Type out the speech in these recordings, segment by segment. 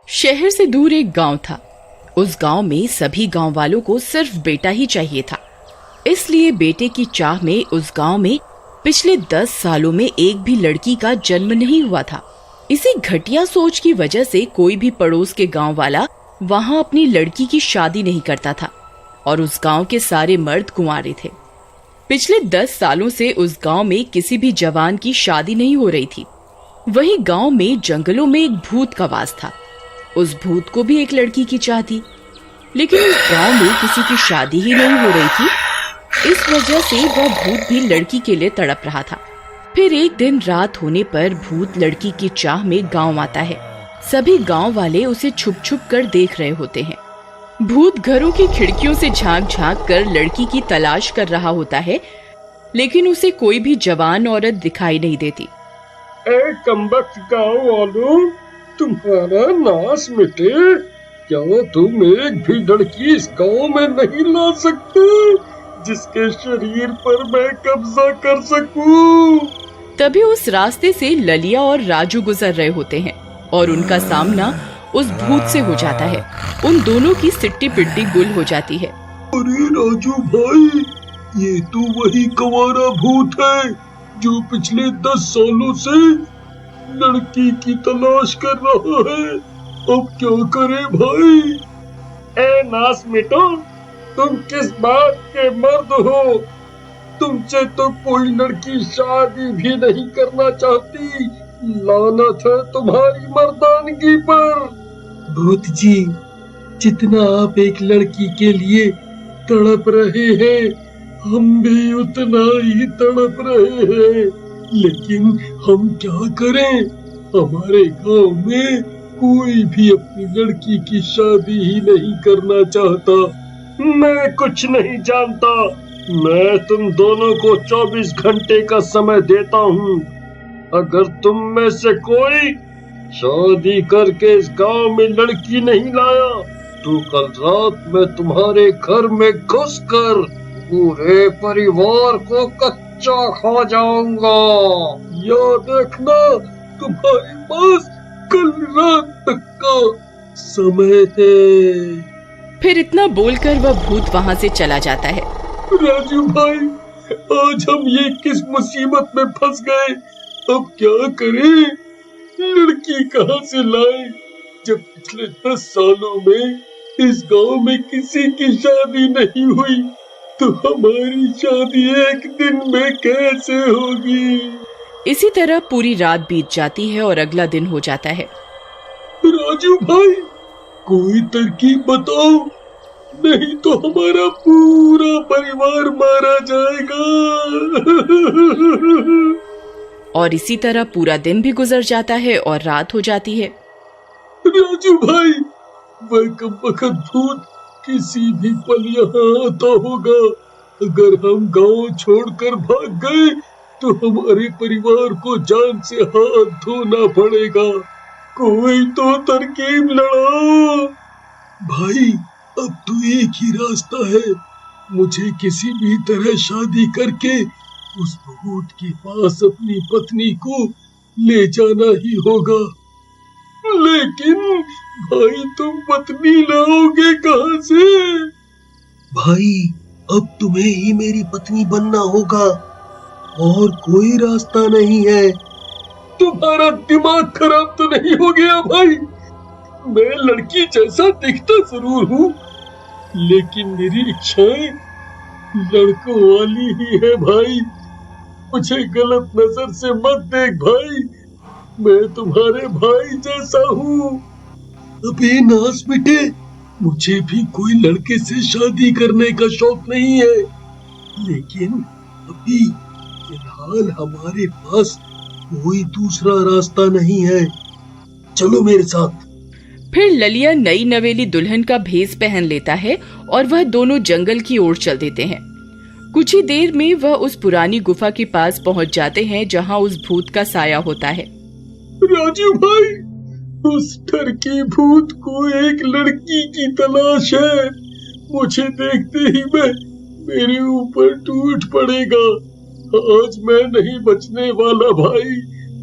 शहर से दूर एक गांव था। उस गांव में सभी गांव वालों को सिर्फ बेटा ही चाहिए था। इसलिए बेटे की चाह में उस गांव में पिछले 10 सालों में एक भी लड़की का जन्म नहीं हुआ था। इसी घटिया सोच की वजह से कोई भी पड़ोस के गांव वाला वहां अपनी लड़की की शादी नहीं करता था और उस गांव के सारे मर्द कुंवारे थे। पिछले 10 सालों से उस गांव में किसी भी जवान की शादी नहीं हो रही थी। वहीं गांव में जंगलों में एक भूत का वास था। उस भूत को भी एक लड़की की चाह थी, लेकिन उस गांव में किसी की शादी ही नहीं हो रही थी। इस वजह से वह भूत भी लड़की के लिए तड़प रहा था। फिर एक दिन रात होने पर भूत लड़की की चाह में गांव आता है। सभी गांव वाले उसे छुप छुप कर देख रहे होते हैं। भूत घरों की खिड़कियों से झांक झांक कर लड़की की तलाश कर रहा होता है, लेकिन उसे कोई भी जवान औरत दिखाई नहीं देती। ए कमबख्त गाँव वालों, तुम्हारा नाश मिटे। क्या तुम एक भी लड़की इस गांव में नहीं ला सकते जिसके शरीर पर मैं कब्जा कर सकूं? तभी उस रास्ते से ललिया और राजू गुजर रहे होते हैं और उनका सामना उस भूत से हो जाता है। उन दोनों की सिट्टी पिट्टी गुल हो जाती है। अरे राजू भाई, ये तो वही कंवारा भूत है जो पिछले 10 सालों से लड़की की तलाश कर रहा है। अब क्या करे भाई? ए नास मिटो, तुम किस बात के मर्द हो? तुमसे तो कोई लड़की शादी भी नहीं करना चाहती। लानत है तुम्हारी मर्दानगी पर। भूत जी, जितना आप एक लड़की के लिए तड़प रहे हैं, हम भी उतना ही तड़प रहे हैं। लेकिन हम क्या करें? हमारे गांव में कोई भी अपनी लड़की की शादी ही नहीं करना चाहता। मैं कुछ नहीं जानता। मैं तुम दोनों को 24 घंटे का समय देता हूँ। अगर तुम में से कोई शादी करके इस गांव में लड़की नहीं लाया तो कल रात मैं तुम्हारे घर में घुसकर पूरे परिवार को कच्चा खा जाऊंगा। याद रखना, तुम्हारे पास कल रात तक का समय है। फिर इतना बोलकर वह भूत वहाँ से चला जाता है। राजू भाई, आज हम ये किस मुसीबत में फंस गए? अब क्या करें? लड़की कहाँ से लाए जब पिछले 10 सालों में इस गांव में किसी की शादी नहीं हुई? तो हमारी शादी एक दिन में कैसे होगी? इसी तरह पूरी रात बीत जाती है और अगला दिन हो जाता है। राजू भाई, कोई तरकीब बताओ, नहीं तो हमारा पूरा परिवार मारा जाएगा। और इसी तरह पूरा दिन भी गुजर जाता है और रात हो जाती है। राजू भाई, वह कमबख्त भूत किसी भी पल यहाँ आता होगा। अगर हम गांव छोड़कर भाग गए तो हमारे परिवार को जान से हाथ धोना पड़ेगा। कोई तो तरकीब लगाओ। भाई, अब तो एक ही रास्ता है। मुझे किसी भी तरह शादी करके उस भूत के पास अपनी पत्नी को ले जाना ही होगा। लेकिन भाई, तुम पत्नी लाओगे कहाँ से? भाई, अब तुम्हें ही मेरी पत्नी बनना होगा और कोई रास्ता नहीं है। तुम्हारा दिमाग खराब तो नहीं हो गया भाई? मैं लड़की जैसा दिखता जरूर हूँ, लेकिन मेरी इच्छाएं लड़कों वाली ही है भाई। मुझे गलत नजर से मत देख भाई, मैं तुम्हारे भाई जैसा हूँ। अबे नास मिटे, मुझे भी कोई लड़के से शादी करने का शौक नहीं है, लेकिन अभी फिलहाल हमारे पास कोई दूसरा रास्ता नहीं है। चलो मेरे साथ। फिर ललिया नई नवेली दुल्हन का भेष पहन लेता है और वह दोनों जंगल की ओर चल देते हैं। कुछ ही देर में वह उस पुरानी गुफा के पास पहुंच जाते हैं जहां उस भूत का साया होता है। राजू भाई, उस ठरकी भूत को एक लड़की की तलाश है। मुझे देखते ही मेरे ऊपर टूट पड़ेगा। आज मैं नहीं बचने वाला भाई।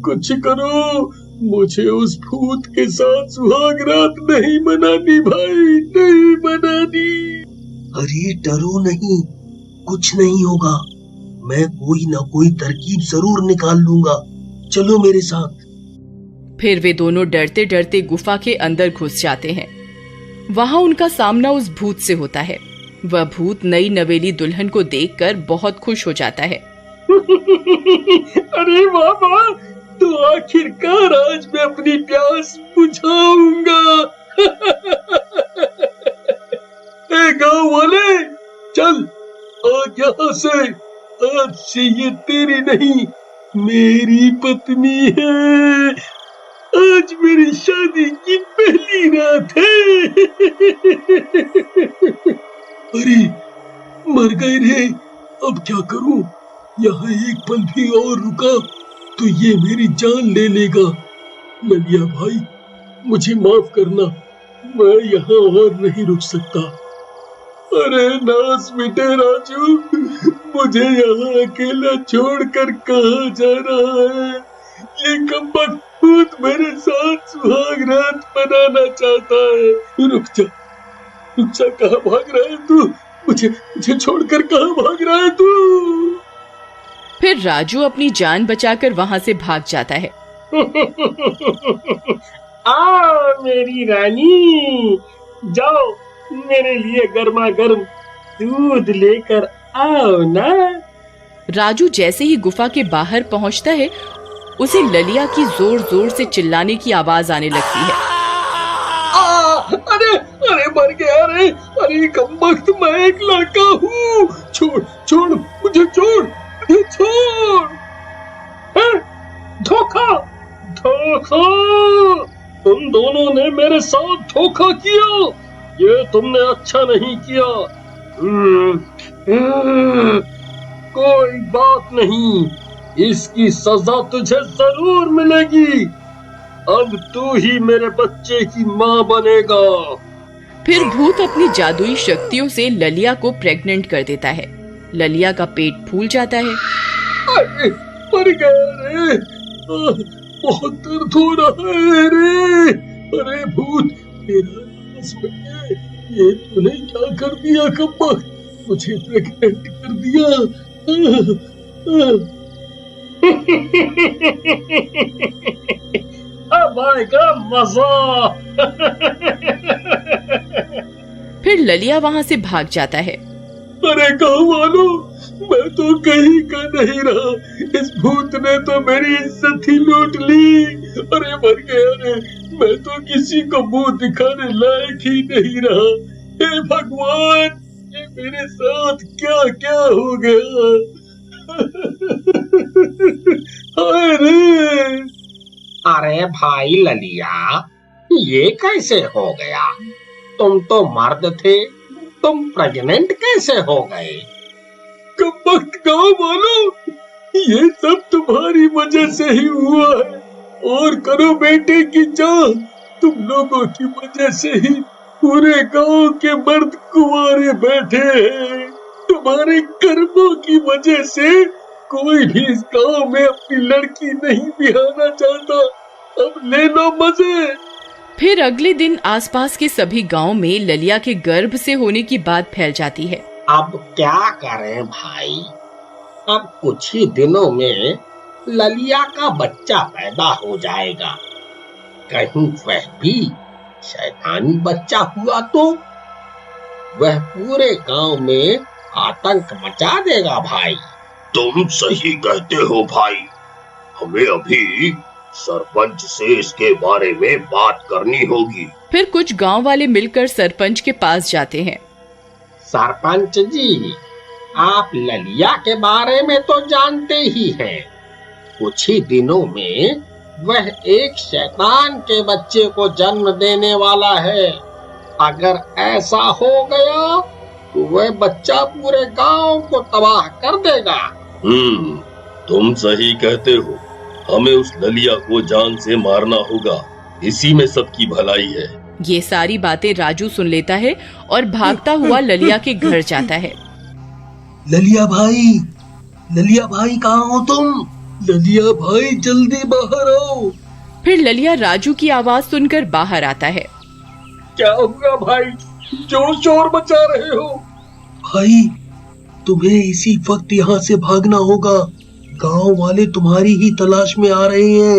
कुछ करो, मुझे उस भूत के साथ सुहाग रात नहीं मनानी भाई, नहीं मनानी। अरे डरो नहीं, कुछ नहीं होगा। मैं कोई ना कोई तरकीब जरूर निकाल लूंगा, चलो मेरे साथ। फिर वे दोनों डरते डरते गुफा के अंदर घुस जाते हैं। वहां उनका सामना उस भूत से होता है। वह भूत नई नवेली दुल्हन को देखकर बहुत खुश हो जाता है। अरे बाबा, तो आखिरकार आज मैं अपनी प्यास बुझाऊंगा। ए गाँव वाले, चल आज यहाँ से। आज से ये तेरी नहीं, मेरी पत्नी है। आज मेरी शादी की पहली रात है। अरे मर गए रे, अब क्या करूं? यहाँ एक पल भी और रुका तो ये मेरी जान ले लेगा। ललिया भाई, मुझे माफ करना, मैं यहाँ और नहीं रुक सकता। अरे नास मिटे राजू, मुझे यहाँ अकेला छोड़कर कहाँ जा रहा है? ये कमबख्त भूत मेरे साथ सुहाग रात मनाना चाहता है। रुक जा, कहाँ भाग रहा है तू? मुझे छोड़कर कहाँ भाग रहा है तू? फिर राजू अपनी जान बचाकर वहां से भाग जाता है। आ मेरी रानी, जाओ मेरे लिए गर्मा गर्म दूध लेकर आओ ना। राजू जैसे ही गुफा के बाहर पहुंचता है, उसे ललिया की जोर जोर से चिल्लाने की आवाज आने लगती है। अरे अरे मर गया रे। अरे कमबख्त, मैं एक लड़का हूँ। छोड़ छोड़ मुझे, छोड़ मुझे, छोड़। धोखा धोखा, तुम दोनों ने मेरे साथ धोखा किया। ये तुमने अच्छा नहीं किया। कोई बात नहीं, इसकी सजा तुझे जरूर मिलेगी। अब तू ही मेरे बच्चे की माँ बनेगा। फिर भूत अपनी जादुई शक्तियों से ललिया को प्रेग्नेंट कर देता है। ललिया का पेट फूल जाता है। अरे मर गया रे, बहुत दर्द हो रहा है रे। अरे भूत, मेरा नाश बचे। ये तूने क्या कर दिया कमबख्त? मुझे प्रेग्नेंट कर दिया। अब आएगा मजा। फिर ललिया वहां से भाग जाता है। अरे गाँव वालों, मैं तो कहीं का नहीं रहा। इस भूत ने तो मेरी इज्जत ही लूट ली। अरे मर गया रे, मैं तो किसी को मुंह दिखाने लायक ही नहीं रहा। हे भगवान, ये मेरे साथ क्या क्या हो गया? हाय रे। अरे भाई ललिया, ये कैसे हो गया? तुम तो मर्द थे, तुम प्रेग्नेंट कैसे हो गए? कमबख्त गाँव वालों, ये सब तुम्हारी वजह से ही हुआ है। और करो बेटे की जान, तुम लोगों की वजह से ही पूरे गांव के मर्द कुंवारे बैठे हैं। तुम्हारे कर्मों की वजह से कोई भी इस गांव में अपनी लड़की नहीं बिहाना चाहता। अब ले लो मजे। फिर अगले दिन आसपास के सभी गांव में ललिया के गर्भ से होने की बात फैल जाती है। अब क्या करें भाई? अब कुछ ही दिनों में ललिया का बच्चा पैदा हो जाएगा। कहीं वह भी शैतानी बच्चा हुआ तो वह पूरे गांव में आतंक मचा देगा भाई। तुम सही कहते हो भाई, हमें अभी सरपंच से इसके बारे में बात करनी होगी। फिर कुछ गांव वाले मिलकर सरपंच के पास जाते हैं। सरपंच जी, आप ललिया के बारे में तो जानते ही हैं। कुछ ही दिनों में वह एक शैतान के बच्चे को जन्म देने वाला है। अगर ऐसा हो गया तो वह बच्चा पूरे गांव को तबाह कर देगा। तुम सही कहते हो, हमें उस ललिया को जान से मारना होगा, इसी में सबकी भलाई है। ये सारी बातें राजू सुन लेता है और भागता हुआ ललिया के घर जाता है। ललिया भाई कहाँ हो तुम? ललिया भाई, जल्दी बाहर आओ। फिर ललिया राजू की आवाज सुनकर बाहर आता है। क्या हुआ भाई, जो शोर मचा रहे हो? भाई तुम्हें इसी वक्त यहाँ से भागना होगा, गांव वाले तुम्हारी ही तलाश में आ रहे हैं।